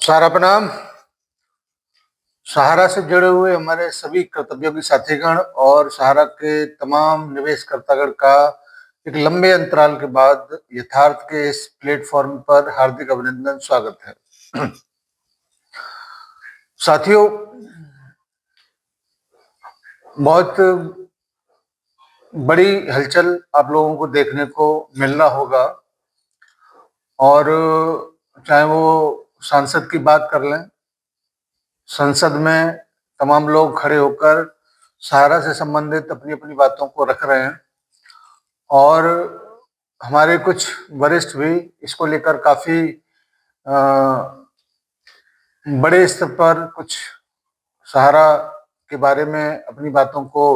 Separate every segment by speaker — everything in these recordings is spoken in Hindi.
Speaker 1: सारा प्रणाम। सहारा से जुड़े हुए हमारे सभी कर्तव्योगी साथीगण और सहारा के तमाम निवेशकर्तागण का एक लंबे अंतराल के बाद यथार्थ के इस प्लेटफॉर्म पर हार्दिक अभिनंदन, स्वागत है। साथियों, बहुत बड़ी हलचल आप लोगों को देखने को मिलना होगा, और चाहे वो सांसद की बात कर लें, संसद में तमाम लोग खड़े होकर सहारा से संबंधित अपनी अपनी बातों को रख रहे हैं, और हमारे कुछ वरिष्ठ भी इसको लेकर काफी बड़े स्तर पर कुछ सहारा के बारे में अपनी बातों को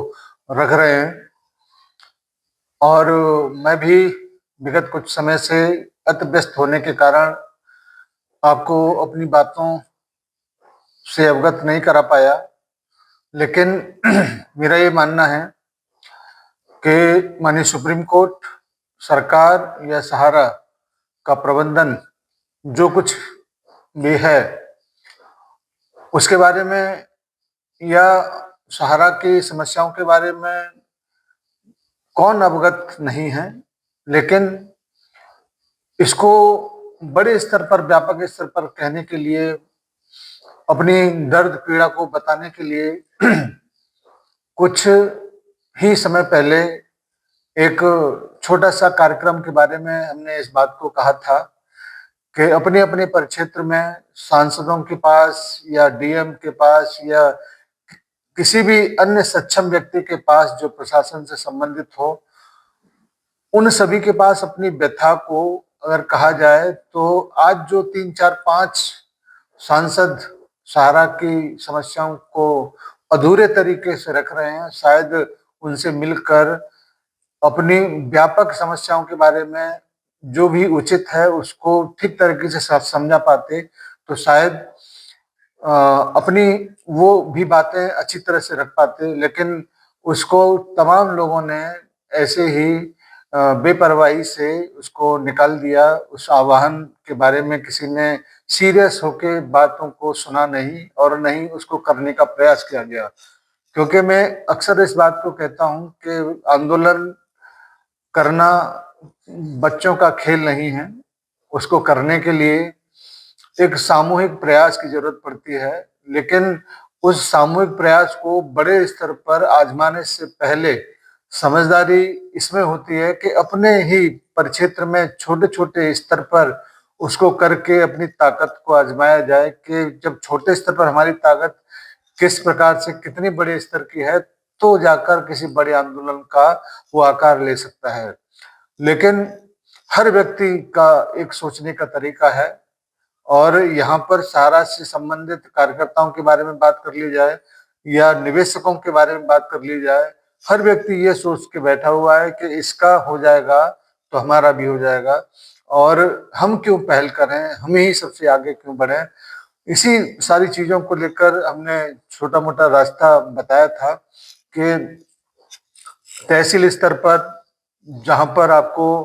Speaker 1: रख रहे हैं। और मैं भी विगत कुछ समय से अति व्यस्त होने के कारण आपको अपनी बातों से अवगत नहीं करा पाया, लेकिन मेरा ये मानना है कि माननीय सुप्रीम कोर्ट, सरकार या सहारा का प्रबंधन जो कुछ भी है उसके बारे में या सहारा की समस्याओं के बारे में कौन अवगत नहीं है, लेकिन इसको बड़े स्तर पर, व्यापक स्तर पर कहने के लिए, अपनी दर्द पीड़ा को बताने के लिए कुछ ही समय पहले एक छोटा सा कार्यक्रम के बारे में हमने इस बात को कहा था कि अपने अपने परिक्षेत्र में सांसदों के पास या डीएम के पास या किसी भी अन्य सक्षम व्यक्ति के पास जो प्रशासन से संबंधित हो, उन सभी के पास अपनी व्यथा को अगर कहा जाए तो आज जो 3 4 5 सांसद सहारा की समस्याओं को अधूरे तरीके से रख रहे हैं, शायद उनसे मिलकर अपनी व्यापक समस्याओं के बारे में जो भी उचित है उसको ठीक तरीके से समझा पाते तो शायद अपनी वो भी बातें अच्छी तरह से रख पाते, लेकिन उसको तमाम लोगों ने ऐसे ही बेपरवाही से उसको निकाल दिया। उस आह्वान के बारे में किसी ने सीरियस होके बातों को सुना नहीं और नहीं उसको करने का प्रयास किया गया, क्योंकि मैं अक्सर इस बात को कहता हूं कि आंदोलन करना बच्चों का खेल नहीं है। उसको करने के लिए एक सामूहिक प्रयास की जरूरत पड़ती है, लेकिन उस सामूहिक प्रयास को बड़े स्तर पर आजमाने से पहले समझदारी इसमें होती है कि अपने ही परिक्षेत्र में छोटे छोटे स्तर पर उसको करके अपनी ताकत को आजमाया जाए कि जब छोटे स्तर पर हमारी ताकत किस प्रकार से कितनी बड़े स्तर की है तो जाकर किसी बड़े आंदोलन का वो आकार ले सकता है। लेकिन हर व्यक्ति का एक सोचने का तरीका है, और यहाँ पर सहारा से संबंधित कार्यकर्ताओं के बारे में बात कर ली जाए या निवेशकों के बारे में बात कर ली जाए, हर व्यक्ति ये सोच के बैठा हुआ है कि इसका हो जाएगा तो हमारा भी हो जाएगा, और हम क्यों पहल करें, हम ही सबसे आगे क्यों बढ़े। इसी सारी चीजों को लेकर हमने छोटा मोटा रास्ता बताया था कि तहसील स्तर पर, जहां पर आपको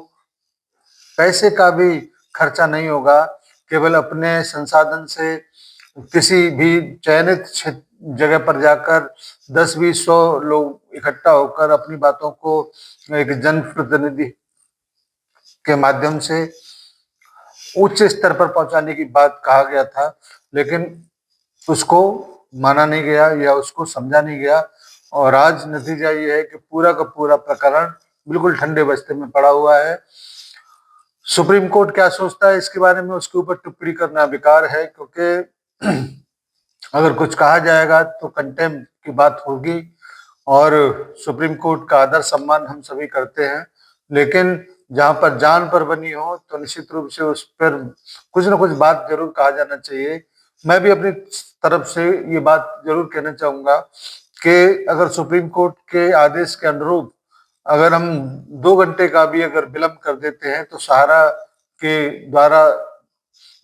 Speaker 1: पैसे का भी खर्चा नहीं होगा, केवल अपने संसाधन से किसी भी चयनित जगह पर जाकर 10 20 100 लोग इकट्ठा होकर अपनी बातों को एक जनप्रतिनिधि के माध्यम से उच्च स्तर पर पहुंचाने की बात कहा गया था, लेकिन उसको माना नहीं गया या उसको समझा नहीं गया, और आज नतीजा ये है कि पूरा का पूरा प्रकरण बिल्कुल ठंडे बस्ते में पड़ा हुआ है। सुप्रीम कोर्ट क्या सोचता है इसके बारे में उसके ऊपर टिप्पणी करना बेकार है, क्योंकि अगर कुछ कहा जाएगा तो कंटेम्प्ट की बात होगी, और सुप्रीम कोर्ट का आदर सम्मान हम सभी करते हैं, लेकिन जहां पर जान पर बनी हो तो निश्चित रूप से उस पर कुछ ना कुछ बात जरूर कहा जाना चाहिए। मैं भी अपनी तरफ से ये बात जरूर कहना चाहूंगा कि अगर सुप्रीम कोर्ट के आदेश के अनुरूप अगर हम 2 घंटे का भी अगर विलंब कर देते हैं तो सहारा के द्वारा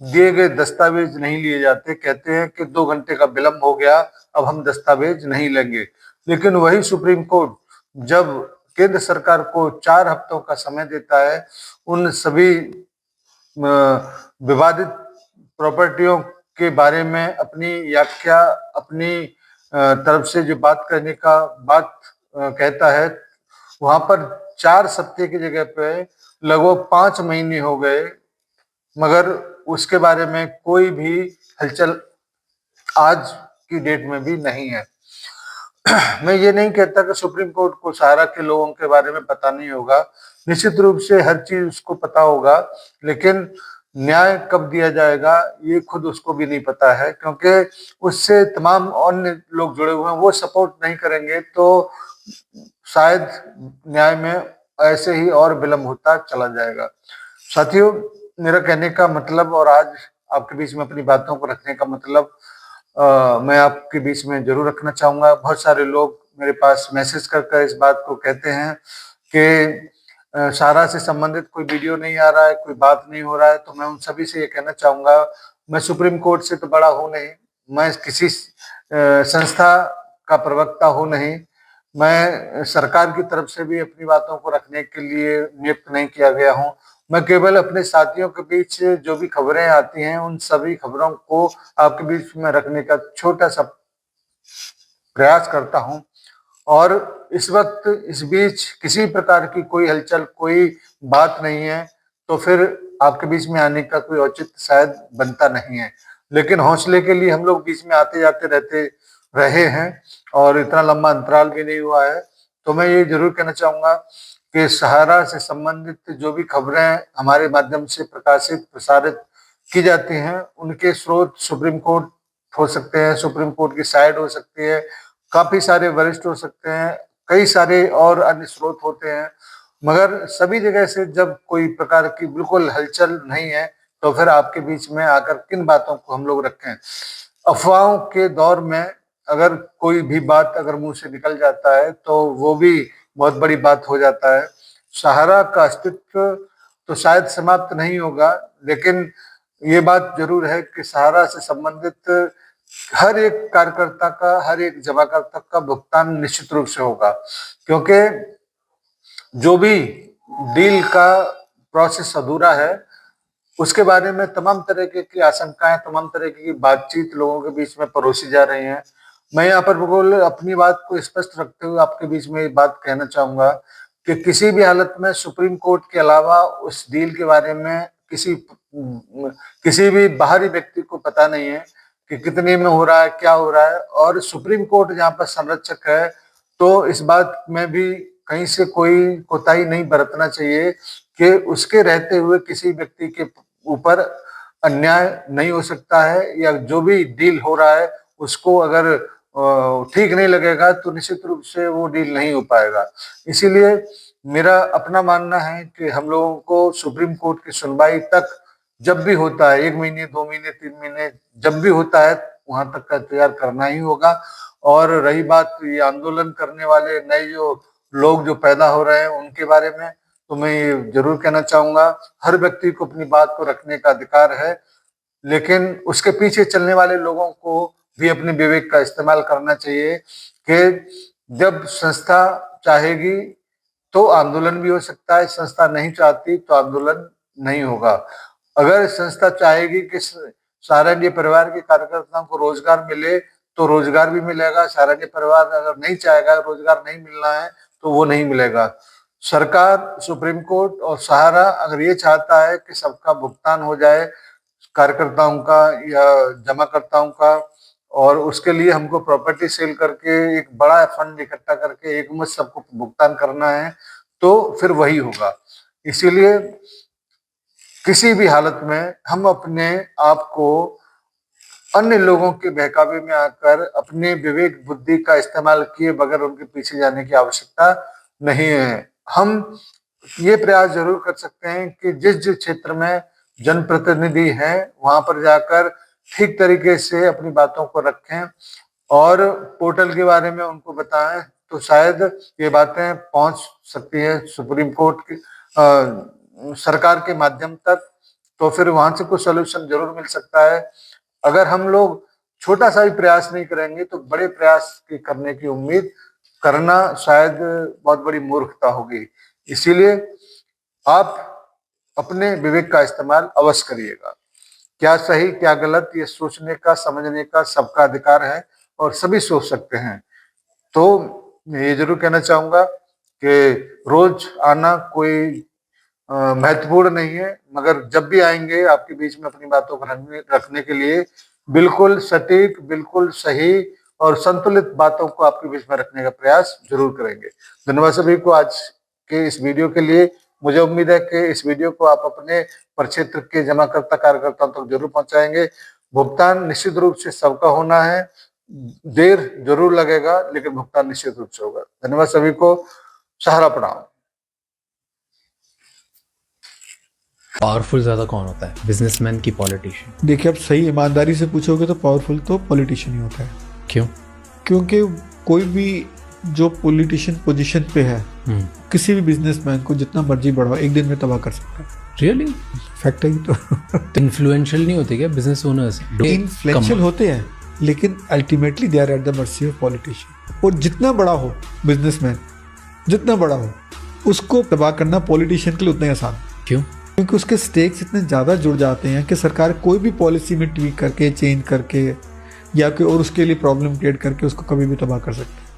Speaker 1: दिए गए दस्तावेज नहीं लिए जाते। कहते हैं कि 2 घंटे का विलंब हो गया, अब हम दस्तावेज नहीं लेंगे, लेकिन वही सुप्रीम कोर्ट जब केंद्र सरकार को 4 हफ्तों का समय देता है उन सभी विवादित प्रॉपर्टियों के बारे में अपनी व्याख्या, अपनी तरफ से जो बात करने का बात कहता है, वहां पर 4 सप्ताह की जगह पे लगभग 5 महीने हो गए, मगर उसके बारे में कोई भी हलचल आज की डेट में भी नहीं है। मैं ये नहीं कहता कि सुप्रीम कोर्ट को सहारा के लोगों के बारे में पता नहीं होगा, निश्चित रूप से हर चीज उसको पता होगा, लेकिन न्याय कब दिया जाएगा ये खुद उसको भी नहीं पता है, क्योंकि उससे तमाम अन्य लोग जुड़े हुए हैं, वो सपोर्ट नहीं करेंगे तो शायद न्याय में ऐसे ही और विलंब होता चला जाएगा। साथियों, मेरा कहने का मतलब और आज आपके बीच में अपनी बातों को रखने का मतलब मैं आपके बीच में जरूर रखना चाहूंगा। बहुत सारे लोग मेरे पास मैसेज कर इस बात को कहते हैं कि सारा से संबंधित कोई वीडियो नहीं आ रहा है, कोई बात नहीं हो रहा है, तो मैं उन सभी से ये कहना चाहूंगा, मैं सुप्रीम कोर्ट से तो बड़ा हूं नहीं, मैं किसी संस्था का प्रवक्ता हूं नहीं, मैं सरकार की तरफ से भी अपनी बातों को रखने के लिए नियुक्त नहीं किया गया हूं। मैं केवल अपने साथियों के बीच जो भी खबरें आती हैं उन सभी खबरों को आपके बीच में रखने का छोटा सा प्रयास करता हूं। और इस वक्त इस बीच किसी प्रकार की कोई हलचल, कोई बात नहीं है, तो फिर आपके बीच में आने का कोई औचित्य शायद बनता नहीं है। लेकिन हौसले के लिए हम लोग बीच में आते जाते रहते रहे हैं और इतना लंबा अंतराल भी नहीं हुआ है। तो मैं ये जरूर कहना चाहूंगा कि सहारा से संबंधित जो भी खबरें हमारे माध्यम से प्रकाशित प्रसारित की जाती हैं, उनके स्रोत सुप्रीम कोर्ट हो सकते हैं, सुप्रीम कोर्ट की साइड हो सकती है, काफी सारे वरिष्ठ हो सकते हैं, कई सारे और अन्य स्रोत होते हैं, मगर सभी जगह से जब कोई प्रकार की बिल्कुल हलचल नहीं है, तो फिर आपके बीच में आकर किन बातों को हम लोग रखें। अफवाहों के दौर में अगर कोई भी बात अगर मुंह से निकल जाता है तो वो भी बहुत बड़ी बात हो जाता है। सहारा का अस्तित्व तो शायद समाप्त नहीं होगा, लेकिन ये बात जरूर है कि सहारा से संबंधित हर एक कार्यकर्ता का, हर एक जमाकर्ता का भुगतान निश्चित रूप से होगा, क्योंकि जो भी डील का प्रोसेस अधूरा है उसके बारे में तमाम तरह की आशंकाएं, तमाम तरह की बातचीत लोगों के बीच में परोसी जा रही हैं। मैं यहाँ पर बिल्कुल अपनी बात को स्पष्ट रखते हुए आपके बीच में ये बात कहना चाहूंगा कि किसी भी हालत में सुप्रीम कोर्ट के अलावा उस डील के बारे में किसी भी बाहरी व्यक्ति को पता नहीं है कि कितने में हो रहा है, क्या हो रहा है। और सुप्रीम कोर्ट जहाँ पर संरक्षक है, तो इस बात में भी कहीं से कोई कोताही नहीं बरतना चाहिए कि उसके रहते हुए किसी व्यक्ति के ऊपर अन्याय नहीं हो सकता है, या जो भी डील हो रहा है उसको अगर ठीक नहीं लगेगा तो निश्चित रूप से वो डील नहीं हो पाएगा। इसीलिए मेरा अपना मानना है कि हम लोगों को सुप्रीम कोर्ट की सुनवाई तक जब भी होता है, 1 महीने, 2 महीने, 3 महीने, जब भी होता है वहां तक का इंतजार करना ही होगा। और रही बात ये आंदोलन करने वाले नए जो लोग जो पैदा हो रहे हैं उनके बारे में, तो मैं ये जरूर कहना चाहूंगा, हर व्यक्ति को अपनी बात को रखने का अधिकार है, लेकिन उसके पीछे चलने वाले लोगों को भी अपने विवेक का इस्तेमाल करना चाहिए कि जब संस्था चाहेगी तो आंदोलन भी हो सकता है, संस्था नहीं चाहती तो आंदोलन नहीं होगा। अगर संस्था चाहेगी कि सारंगी परिवार के कार्यकर्ताओं को रोजगार मिले तो रोजगार भी मिलेगा, सारंगी परिवार अगर नहीं चाहेगा, रोजगार नहीं मिलना है, तो वो नहीं मिलेगा। सरकार, सुप्रीम कोर्ट और सहारा अगर ये चाहता है कि सबका भुगतान हो जाए, कार्यकर्ताओं का या जमाकर्ताओं का, और उसके लिए हमको प्रॉपर्टी सेल करके एक बड़ा फंड इकट्ठा करके एक मुश्त सबको भुगतान करना है, तो फिर वही होगा। इसीलिए किसी भी हालत में हम अपने आप को अन्य लोगों के बहकावे में आकर अपने विवेक बुद्धि का इस्तेमाल किए बगैर उनके पीछे जाने की आवश्यकता नहीं है। हम ये प्रयास जरूर कर सकते हैं कि जिस जिस क्षेत्र में जनप्रतिनिधि हैं वहां पर जाकर ठीक तरीके से अपनी बातों को रखें और पोर्टल के बारे में उनको बताएं, तो शायद ये बातें पहुंच सकती है सुप्रीम कोर्ट की सरकार के माध्यम तक, तो फिर वहां से कुछ सोल्यूशन जरूर मिल सकता है। अगर हम लोग छोटा सा भी प्रयास नहीं करेंगे तो बड़े प्रयास की करने की उम्मीद करना शायद बहुत बड़ी मूर्खता होगी। इसीलिए आप अपने विवेक का इस्तेमाल अवश्य करिएगा। क्या सही क्या गलत ये सोचने का, समझने का सबका अधिकार है और सभी सोच सकते हैं। तो ये जरूर कहना चाहूंगा कि रोज आना कोई महत्वपूर्ण नहीं है, मगर जब भी आएंगे आपके बीच में अपनी बातों को रखने के लिए बिल्कुल सटीक, बिल्कुल सही और संतुलित बातों को आपके बीच में रखने का प्रयास जरूर करेंगे। धन्यवाद सभी को आज के इस वीडियो के लिए। मुझे उम्मीद है कि इस वीडियो को आप अपने प्रक्षेत्र के जमाकर्ता कार्यकर्ताओं तक जरूर पहुंचाएंगे। भुगतान निश्चित रूप से सबका होना है, देर जरूर लगेगा लेकिन भुगतान निश्चित रूप से होगा। धन्यवाद सभी को। सहारा प्रणाम।
Speaker 2: पावरफुल ज्यादा कौन होता है, बिजनेसमैन की पॉलिटिशियन?
Speaker 3: देखिए, आप सही ईमानदारी से पूछोगे तो पावरफुल तो पॉलिटिशियन ही होता है।
Speaker 2: क्यों?
Speaker 3: क्योंकि कोई भी जो पॉलिटिशियन पोजीशन पे है किसी भी बिजनेसमैन को जितना मर्जी बढ़ाओ एक दिन में तबाह कर सकता है।
Speaker 2: रियली?
Speaker 3: फैक्ट है ये तो।
Speaker 2: इन्फ्लुएंशियल नहीं होते क्या बिजनेस ओनर्स?
Speaker 3: इन्फ्लुएंशियल होते हैं लेकिन ultimately they are at the mercy of politician. और जितना बड़ा हो बिजनेसमैन, जितना बड़ा हो, उसको तबाह करना पॉलिटिशियन के लिए उतना ही आसान।
Speaker 2: क्यों?
Speaker 3: क्योंकि उसके स्टेक्स इतने ज़्यादा जुड़ जाते हैं कि सरकार कोई भी पॉलिसी में ट्वीक करके, चेंज करके या कोई और उसके लिए प्रॉब्लम क्रिएट करके उसको कभी भी तबाह कर सकती है।